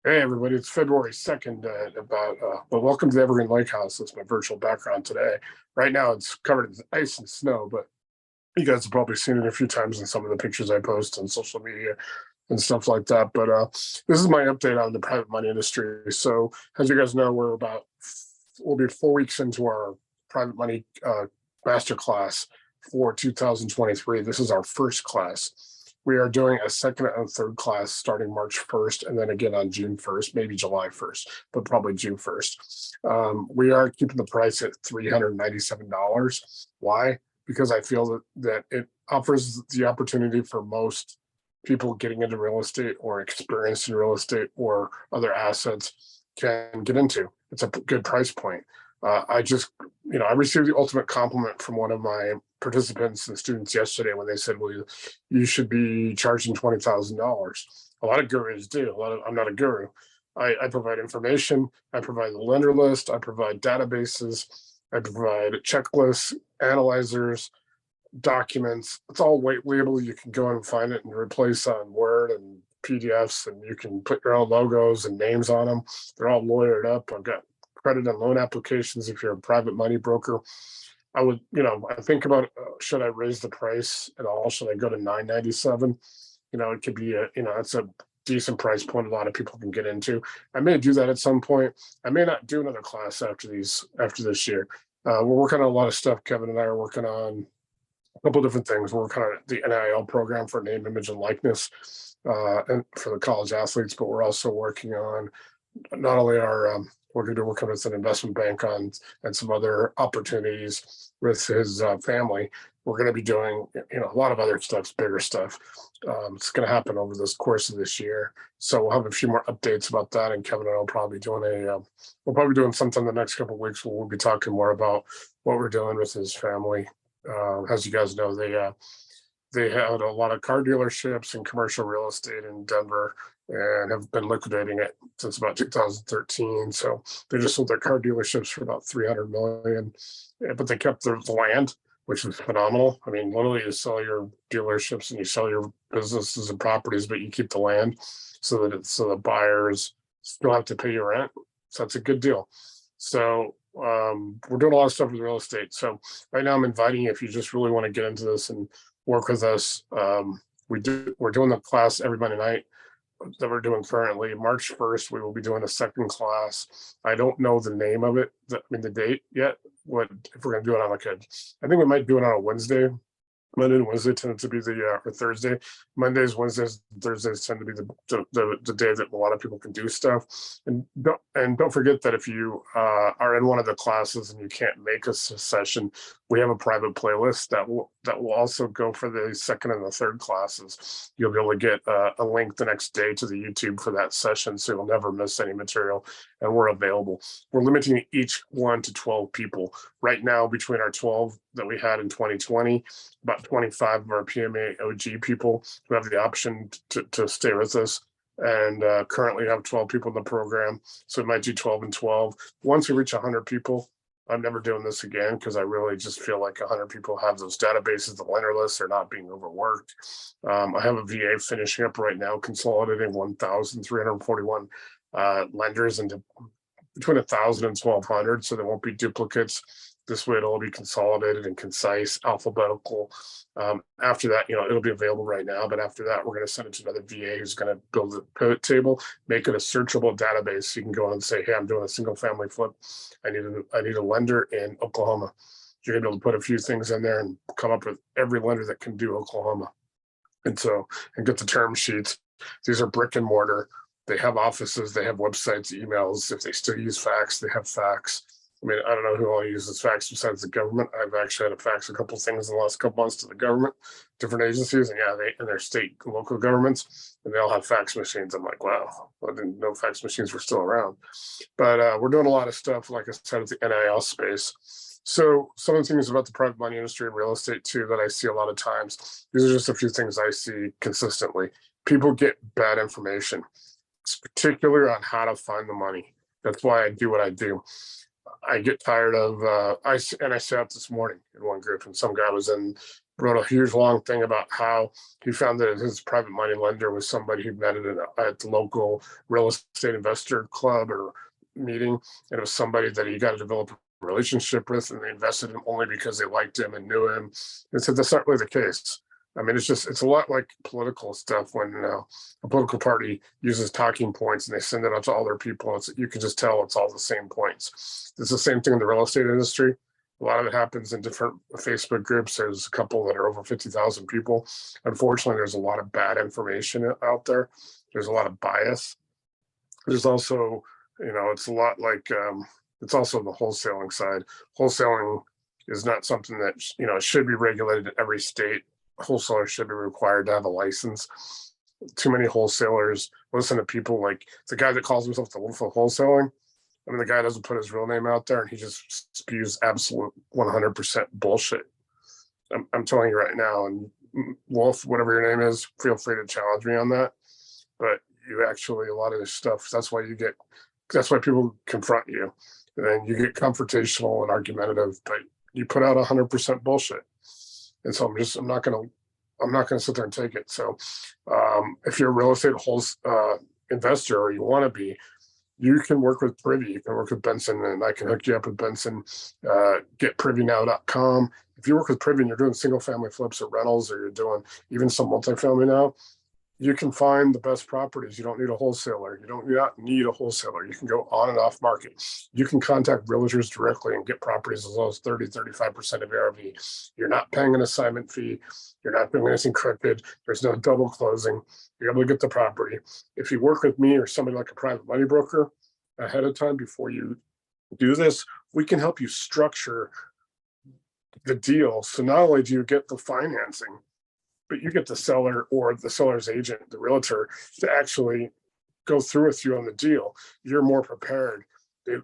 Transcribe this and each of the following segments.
Hey everybody, it's February 2nd, well, welcome to the Evergreen Lake House. That's my virtual background today. Right now it's covered in ice and snow, but you guys have probably seen it a few times in some of the pictures I post on social media and stuff like that. But this is my update on the private money industry. So as you guys know, we'll be 4 weeks into our private money master class for 2023. This is our first class. We are doing a second and third class starting March 1st, and then again on June 1st, maybe July 1st, but probably June 1st. We are keeping the price at $397. Why? Because I feel that it offers the opportunity for most people getting into real estate or experienced in real estate or other assets can get into. It's a good price point. I received the ultimate compliment from one of my participants and students yesterday when they said, well, you should be charging $20,000. A lot of gurus do. I'm not a guru. I provide information. I provide the lender list. I provide databases. I provide checklists, analyzers, documents. It's all white label. You can go and find it and replace on Word and PDFs, and you can put your own logos and names on them. They're all lawyered up. I've got credit and loan applications if you're a private money broker. I think about should I raise the price at all? Should I go to $997? It could be it's a decent price point a lot of people can get into. I may do that at some point. I may not do another class after this year. We're working on a lot of stuff. Kevin and I are working on a couple different things. We're working on the NIL program for name, image, and likeness, and for the college athletes, but we're also working on not only we're going to be working with an investment bank on and some other opportunities with his family. We're going to be doing a lot of other stuff, bigger stuff. It's going to happen over this course of this year. So we'll have a few more updates about that. And Kevin and I will probably we'll probably doing something the next couple of weeks where we'll be talking more about what we're doing with his family. As you guys know, they had a lot of car dealerships and commercial real estate in Denver and have been liquidating it since about 2013. So they just sold their car dealerships for about 300 million, but they kept the land, which is phenomenal. I mean, literally you sell your dealerships and you sell your businesses and properties, but you keep the land so the buyers still have to pay you rent. So that's a good deal. So we're doing a lot of stuff with real estate. So right now I'm inviting you if you just really want to get into this and work with us. We're doing the class every Monday night that we're doing currently. March 1st, we will be doing a second class. I don't know the name of it, the date yet. What if we're going to do it on I think we might do it on a Wednesday. Monday and Wednesday tend to be or Thursday. Mondays, Wednesdays, Thursdays tend to be the day that a lot of people can do stuff. And don't forget that if you are in one of the classes and you can't make a session, we have a private playlist that will also go for the second and the third classes. You'll be able to get a link the next day to the YouTube for that session, so you'll never miss any material. And we're available. We're limiting each one to 12 people. Right now, between our 12 that we had in 2020, about 25 of our PMA OG people who have the option to stay with us, and currently have 12 people in the program. So we might do 12 and 12. Once we reach 100 people, I'm never doing this again because I really just feel like 100 people have those databases. The lender lists are not being overworked. I have a VA finishing up right now, consolidating 1,341 lenders into between 1,000 and 1,200, so there won't be duplicates. This way it'll all be consolidated and concise, alphabetical. After that, it'll be available right now, but after that, we're going to send it to another VA who's going to build a pivot table, make it a searchable database. So you can go on and say, hey, I'm doing a single family flip. I need a lender in Oklahoma. You're going to be able to put a few things in there and come up with every lender that can do Oklahoma. And get the term sheets. These are brick and mortar. They have offices, they have websites, emails. If they still use fax, they have fax. I mean, I don't know who all uses fax besides the government. I've actually had to fax a couple of things in the last couple months to the government, different agencies, and their state and local governments, and they all have fax machines. I'm like, wow, I didn't know fax machines were still around. But we're doing a lot of stuff, like I said, at the NIL space. So some of the things about the private money industry and real estate too that I see a lot of times, these are just a few things I see consistently. People get bad information, particularly on how to find the money. That's why I do what I do. I get tired of I sat this morning in one group and some guy was in wrote a huge long thing about how he found that his private money lender was somebody he met at the local real estate investor club or meeting, and it was somebody that he got to develop a relationship with, and they invested in him only because they liked him and knew him. And said that's not really the case. I mean, it's a lot like political stuff when a political party uses talking points and they send it out to all their people. You can just tell it's all the same points. It's the same thing in the real estate industry. A lot of it happens in different Facebook groups. There's a couple that are over 50,000 people. Unfortunately, there's a lot of bad information out there. There's a lot of bias. There's also, it's a lot like, it's also the wholesaling side. Wholesaling is not something that, should be regulated in every state. Wholesalers should be required to have a license. Too many wholesalers listen to people like the guy that calls himself the Wolf of Wholesaling. I mean, the guy doesn't put his real name out there, and he just spews absolute 100% bullshit. I'm telling you right now, and Wolf, whatever your name is, feel free to challenge me on that. But you actually, a lot of this stuff, that's why people confront you. And you get confrontational and argumentative, but you put out 100% bullshit. And so I'm not gonna sit there and take it. So if you're a real estate investor, or you want to be, you can work with Privy. You can work with Benson, and I can hook you up with Benson. Get privynow.com. If you work with Privy and you're doing single family flips or rentals, or you're doing even some multifamily now, you can find the best properties. You don't need a wholesaler. You don't not need a wholesaler. You can go on and off market. You can contact realtors directly and get properties as low as 30, 35% of ARV. You're not paying an assignment fee. You're not doing anything crooked. There's no double closing. You're able to get the property. If you work with me or somebody like a private money broker ahead of time before you do this, we can help you structure the deal. So not only do you get the financing, but you get the seller or the seller's agent, the realtor, to actually go through with you on the deal. You're more prepared.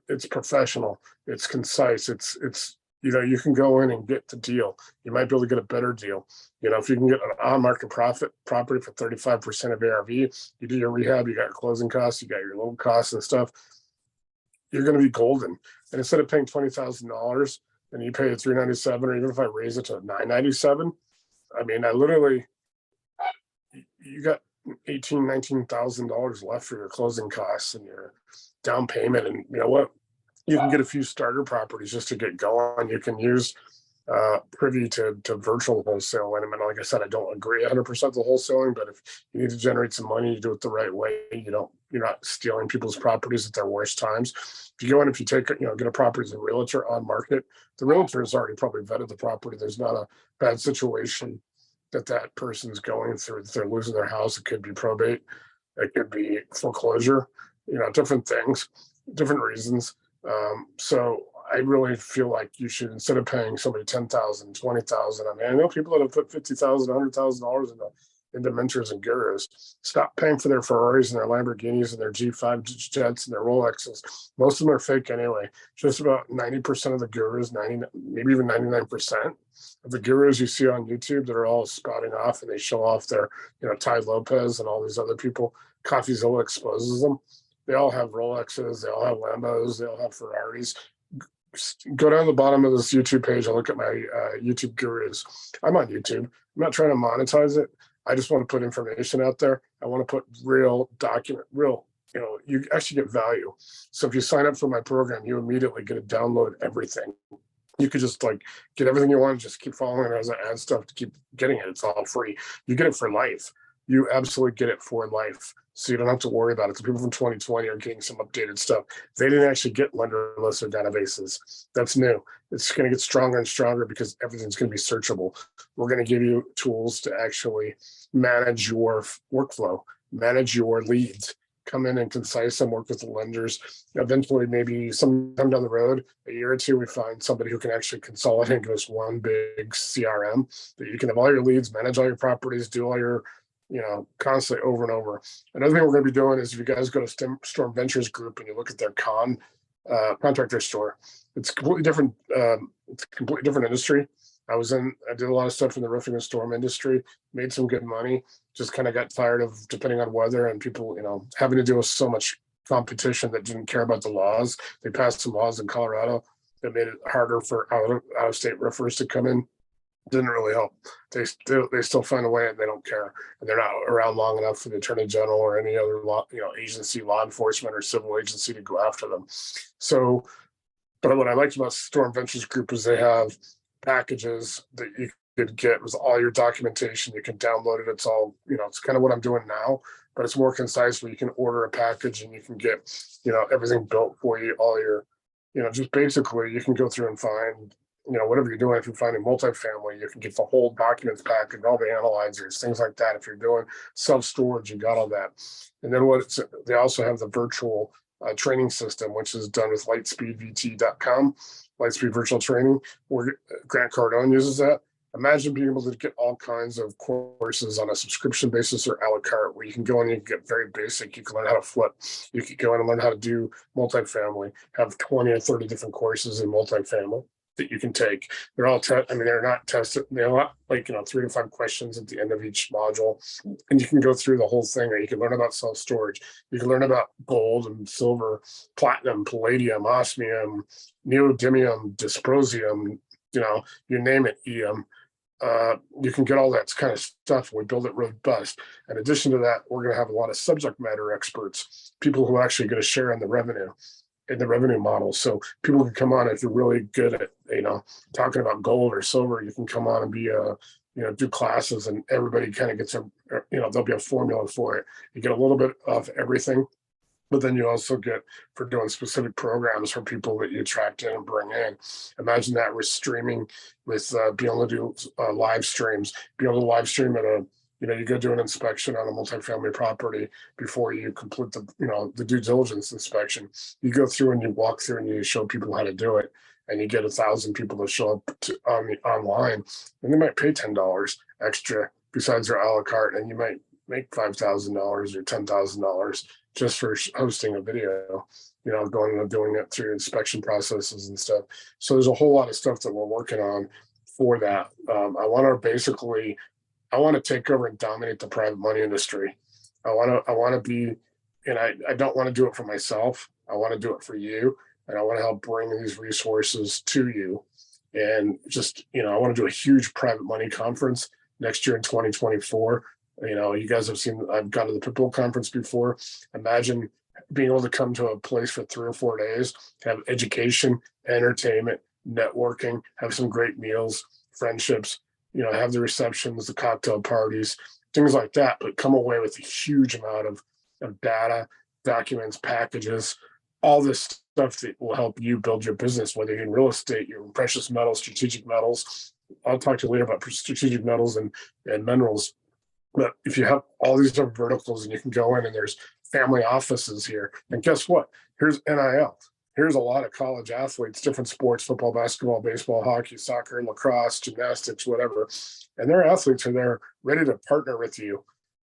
It's professional. It's concise. It's you can go in and get the deal. You might be able to get a better deal. If you can get an on-market property for 35% of ARV, you do your rehab, you got your closing costs, you got your loan costs and stuff, you're going to be golden. And instead of paying $20,000 and you pay it $397, or even if I raise it to $997, I mean, you got $19,000 left for your closing costs and your down payment. And you know what? You can get a few starter properties just to get going. You can use Privy to virtual wholesale. And I mean, like I said, I don't agree 100% with the wholesaling, but if you need to generate some money, you do it the right way. You're not stealing people's properties at their worst times. If you go in, if you take, get a property as a realtor on market, the realtor has already probably vetted the property. There's not a bad situation that person's going through. If they're losing their house, it could be probate, it could be foreclosure, different things, different reasons. So I really feel like you should, instead of paying somebody $10,000, $20,000. I mean, I know people that have put $50,000, $100,000 into mentors and gurus. Stop paying for their Ferraris and their Lamborghinis and their G5 jets and their Rolexes. Most of them are fake anyway. Just about 90% of the gurus, maybe even 99% of the gurus you see on YouTube that are all spouting off and they show off their, Ty Lopez and all these other people. CoffeeZilla exposes them. They all have Rolexes. They all have Lambos. They all have Ferraris. Go down the bottom of this YouTube page. I'll look at my YouTube gurus. I'm on YouTube. I'm not trying to monetize it. I just want to put information out there. I want to put real, you actually get value. So if you sign up for my program, you immediately get to download everything. You could just get everything you want, just keep following it as I add stuff to keep getting it. It's all free. You get it for life. You absolutely get it for life. So you don't have to worry about it. So people from 2020 are getting some updated stuff. They didn't actually get lender lists or databases. That's new. It's going to get stronger and stronger because everything's going to be searchable. We're going to give you tools to actually manage your workflow, manage your leads, come in and concise them, work with the lenders. Eventually, maybe sometime down the road, a year or two, we find somebody who can actually consolidate and give us one big CRM that you can have all your leads, manage all your properties, do all your constantly over and over. Another thing we're going to be doing is if you guys go to Storm Ventures Group and you look at their contractor store, it's completely different. It's a completely different industry. I did a lot of stuff in the roofing and storm industry, made some good money, just kind of got tired of depending on weather and people, having to deal with so much competition that didn't care about the laws. They passed some laws in Colorado that made it harder for out of state roofers to come in Didn't really help. They still find a way, and they don't care, and they're not around long enough for the attorney general or any other law, agency, law enforcement or civil agency to go after them. So, but what I liked about Storm Ventures Group is they have packages that you could get with all your documentation. You can download it. It's all, it's kind of what I'm doing now, but it's more concise where you can order a package and you can get, everything built for you, all your, just basically you can go through and find, whatever you're doing. If you're finding multifamily, you can get the whole documents package, all the analyzers, things like that. If you're doing self-storage, you got all that. And then they also have the virtual training system, which is done with lightspeedvt.com, Lightspeed Virtual Training, where Grant Cardone uses that. Imagine being able to get all kinds of courses on a subscription basis or a la carte, where you can go and you can get very basic. You can learn how to flip. You can go in and learn how to do multifamily, have 20 or 30 different courses in multifamily that you can take. They're all, they're not tested. They're not 3 to 5 questions at the end of each module. And you can go through the whole thing, or you can learn about self-storage. You can learn about gold and silver, platinum, palladium, osmium, neodymium, dysprosium, you name it, you can get all that kind of stuff. We build it robust. In addition to that, we're going to have a lot of subject matter experts, people who are actually going to share in the revenue model. So people can come on if you're really good at, talking about gold or silver. You can come on and be do classes, and everybody kind of gets there'll be a formula for it. You get a little bit of everything, but then you also get for doing specific programs for people that you attract in and bring in. Imagine that with streaming, with being able to do live streams, be able to live stream at you go do an inspection on a multifamily property before you complete the due diligence inspection. You go through and you walk through and you show people how to do it, and you get 1,000 people to show up online, and they might pay $10 extra besides their a la carte, and you might make $5,000 or $10,000 just for hosting a video, going and doing it through inspection processes and stuff. So there's a whole lot of stuff that we're working on for that. I want to take over and dominate the private money industry. I want to be, and I don't want to do it for myself. I want to do it for you, and I want to help bring these resources to you. And just, I want to do a huge private money conference next year in 2024. You guys have seen, I've gone to the Pitbull conference before. Imagine being able to come to a place for 3 or 4 days, have education, entertainment, networking, have some great meals, friendships, have the receptions, the cocktail parties, things like that, but come away with a huge amount of data, documents, packages, all this stuff that will help you build your business, whether you're in real estate, you're in precious metals, strategic metals. I'll talk to you later about strategic metals and minerals. But if you have all these different verticals and you can go in and there's family offices here, and guess what? Here's NIL. Here's a lot of college athletes, different sports, football, basketball, baseball, hockey, soccer, lacrosse, gymnastics, whatever. And their athletes are there ready to partner with you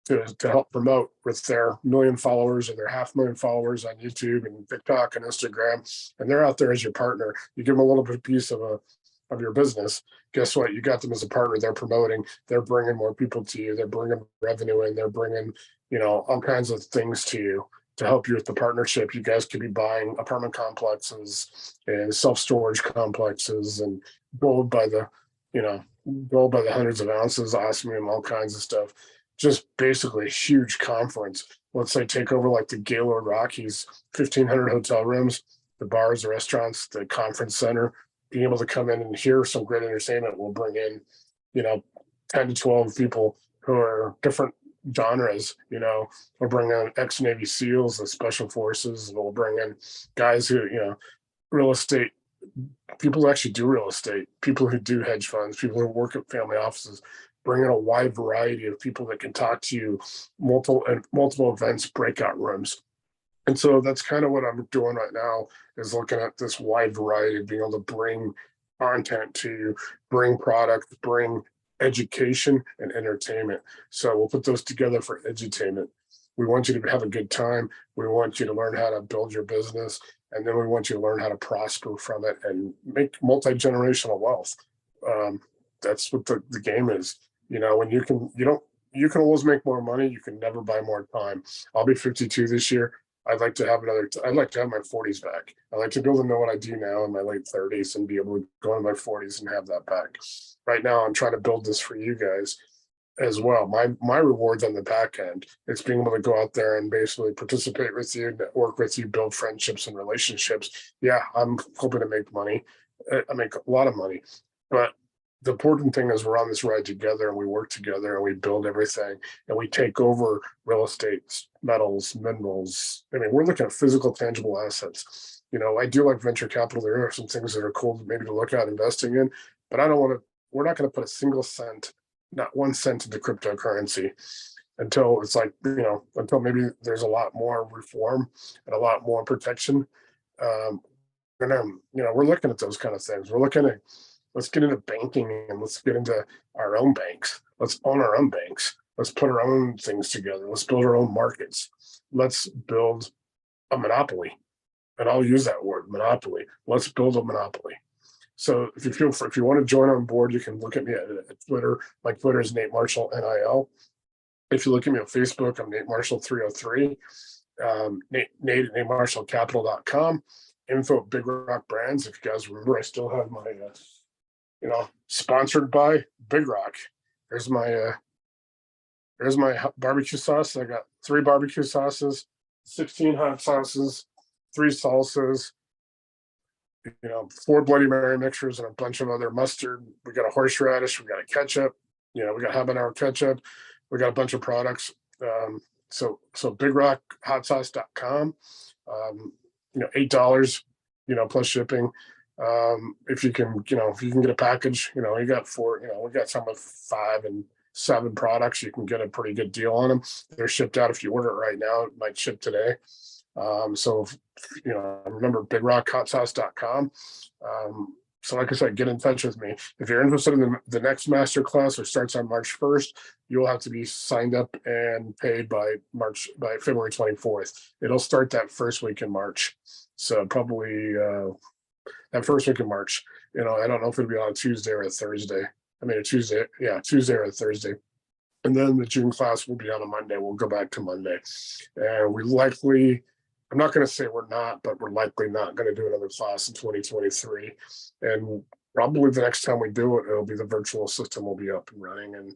to help promote with their 1,000,000 followers or their 500,000 followers on YouTube and TikTok and Instagram. And they're out there as your partner. You give them a little bit piece of your business. Guess what? You got them as a partner. They're promoting. They're bringing more people to you. They're bringing revenue in. They're bringing, all kinds of things to you to help you with the partnership. You guys could be buying apartment complexes and self-storage complexes and gold by the, gold by the hundreds of ounces, osmium, all kinds of stuff. Just basically a huge conference. Let's say take over like the Gaylord Rockies, 1,500 hotel rooms, the bars, the restaurants, the conference center. Being able to come in and hear some great entertainment will bring in, 10 to 12 people who are different genres. We'll bring in ex-Navy SEALs and special forces, and we'll bring in guys who, real estate, people who actually do real estate, people who do hedge funds, people who work at family offices, bring in a wide variety of people that can talk to you, multiple events, breakout rooms. And so that's kind of what I'm doing right now, is looking at this wide variety of being able to bring content to you, bring product, bring education and entertainment. So we'll put those together for edutainment. We want you to have a good time. We want you to learn how to build your business. And then we want you to learn how to prosper from it and make multi-generational wealth. That's what the game is. When you can always make more money, you can never buy more time. I'll be 52 this year. I'd like to have I'd like to have my 40s back. I'd like to be able to know what I do now in my late 30s and be able to go in my 40s and have that back. Right now, I'm trying to build this for you guys as well. My rewards on the back end, it's being able to go out there and basically participate with you, work with you, build friendships and relationships. Yeah, I'm hoping to make money. I make a lot of money, but the important thing is we're on this ride together and we work together and we build everything and we take over real estate, metals, minerals. I mean, we're looking at physical, tangible assets. I do like venture capital. There are some things that are cool maybe to look at investing in, but I don't want to, we're not going to put a single cent, not 1 cent into cryptocurrency until it's like, until maybe there's a lot more reform and a lot more protection. Um, and then, we're looking at those kind of things. We're looking at, let's get into banking and let's get into our own banks. Let's own our own banks. Let's put our own things together. Let's build our own markets. Let's build a monopoly. And I'll use that word, monopoly. Let's build a monopoly. So if you want to join on board, you can look at me at Twitter. My Twitter is Nate Marshall NIL. If you look at me on Facebook, I'm Nate Marshall 303. Nate at NateMarshallCapital.com. Info at Big Rock Brands. If you guys remember, I still have my sponsored by Big Rock. There's my barbecue sauce. I got 3 barbecue sauces, 16 hot sauces, 3 salsas, 4 Bloody Mary mixtures, and a bunch of other mustard. We got a horseradish. We got a ketchup. We got habanero ketchup. We got a bunch of products. So BigRockHotSauce.com. $8, plus shipping. If you can get a package, you got 4, we got some with 5 and 7 products. You can get a pretty good deal on them. They're shipped out. If you order it right now, it might ship today. So remember BigRockHotSauce.com. So like I said, get in touch with me. If you're interested in the next masterclass, which starts on March 1st, you'll have to be signed up and paid by February 24th. It'll start that first week in March. So probably that first week in March. I don't know if it'll be on a Tuesday or a Thursday. I mean, Tuesday or a Thursday. And then the June class will be on a Monday. We'll go back to Monday. And I'm not going to say we're not, but we're likely not going to do another class in 2023. And probably the next time we do it, it'll be the virtual system will be up and running. And,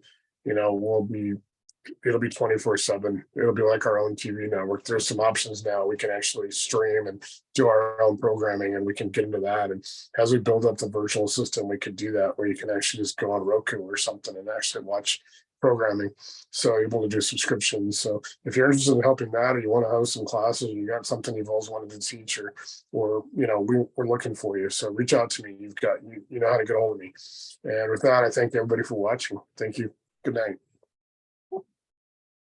it'll be 24/7. It'll be like our own TV network. There's some options now. We can actually stream and do our own programming, and we can get into that. And as we build up the virtual system, we could do that where you can actually just go on Roku or something and actually watch programming. So you're able to do subscriptions. So if you're interested in helping that, or you want to host some classes, or you got something you've always wanted to teach, or we're looking for you. So reach out to me. You know how to get hold of me. And with that, I thank everybody for watching. Thank you. Good night.